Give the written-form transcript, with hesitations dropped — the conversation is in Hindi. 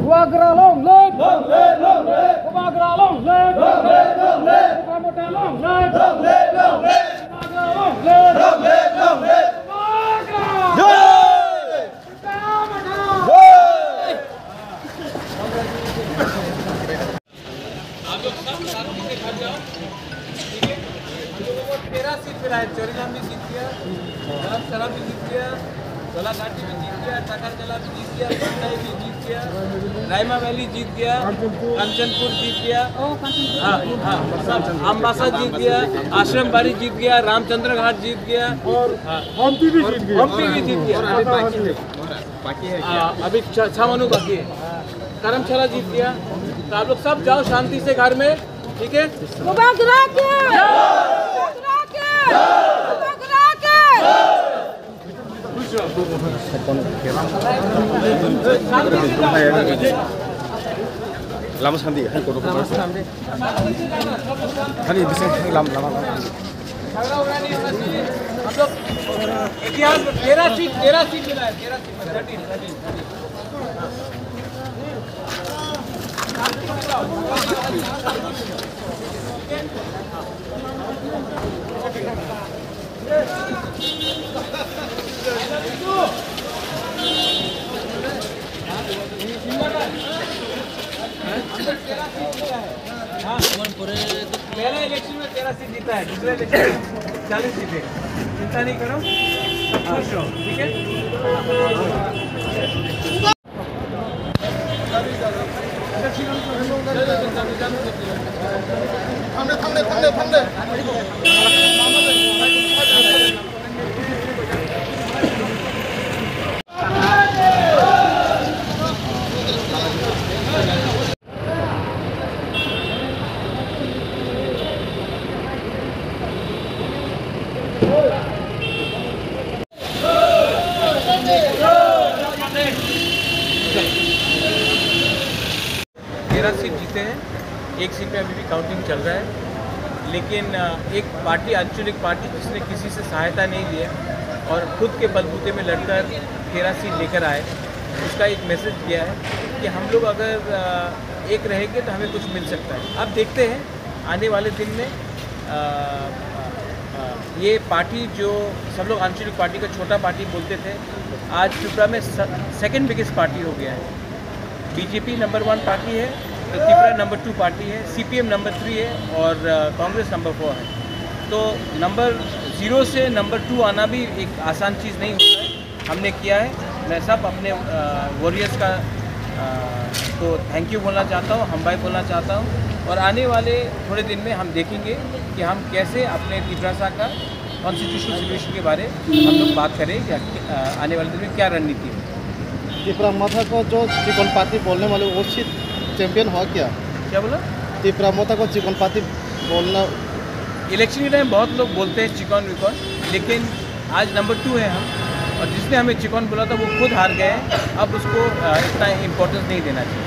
Dua gerak long leg, long leg, long leg. Dua gerak long leg, long leg, long leg. Dua modal long leg, long leg, long leg. Dua gerak long leg, long leg, long leg. Dua gerak. Jai! आप लोग सब साथी से घर जाओ, ठीक है? हम लोगों को 13 सीट मिला है। चोरीलाम भी जीत गया, शराब भी जीत गया, गोलाघाटी भी जीत गया, टाकरजला भी जीत गया, बंदाई भी जीत गया, रायमा वैली जीत गया, कंचनपुर जीत गया, अम्बासा जीत गया, आश्रम बाड़ी जीत गया, रामचंद्र घाट जीत गया और हम्पी भी जीत गया। अभी 6 मनु बाकी है। करमशाला जीत गया। तो आप लोग सब जाओ शांति से घर में, ठीक है? lama sandi hai ko खाली विषय लम हम लोग इतिहास में 13 सीट मिला है। 13 सीट 13 पहले इलेक्शन में 13 सीट जीता है, दूसरे इलेक्शन में 40 सीटें। चिंता नहीं करो, खुश रहो, ठीक है? सीट जीते हैं, एक सीट में अभी भी काउंटिंग चल रहा है, लेकिन एक पार्टी आंचलिक पार्टी जिसने किसी से सहायता नहीं ली है और खुद के बलबूते में लड़कर 13 सीट लेकर आए, उसका एक मैसेज दिया है कि हम लोग अगर एक रहेंगे तो हमें कुछ मिल सकता है। अब देखते हैं आने वाले दिन में ये पार्टी जो सब लोग आंचलिक पार्टी का छोटा पार्टी बोलते थे, आज त्रिपुरा में सेकेंड बिगेस्ट पार्टी हो गया है। बीजेपी नंबर 1 पार्टी है, त्रिपुरा नंबर 2 पार्टी है, सीपीएम नंबर 3 है और कांग्रेस नंबर 4 है। तो नंबर 0 से नंबर 2 आना भी एक आसान चीज़ नहीं होता है, हमने किया है। मैं सब अपने वॉरियर्स का तो थैंक यू बोलना चाहता हूँ, हम भाई बोलना चाहता हूँ। और आने वाले थोड़े दिन में हम देखेंगे कि हम कैसे अपने त्रिपुरा का कॉन्स्टिट्यूशनल सोल्यूशन के बारे में हम लोग बात करें, या आने वाले दिन में क्या रणनीति है। त्रिपुरा मोथा को जो चिकन पाती बोलने वाले वो सीट चैंपियन हुआ क्या बोला? त्रिपुरा मोथा को चिकन पाती बोलना, इलेक्शन के टाइम बहुत लोग बोलते हैं चिकन विकॉन, लेकिन आज नंबर 2 है हम, और जिसने हमें चिकन बोला था वो खुद हार गए हैं। अब उसको इतना इम्पोर्टेंस नहीं देना चाहिए।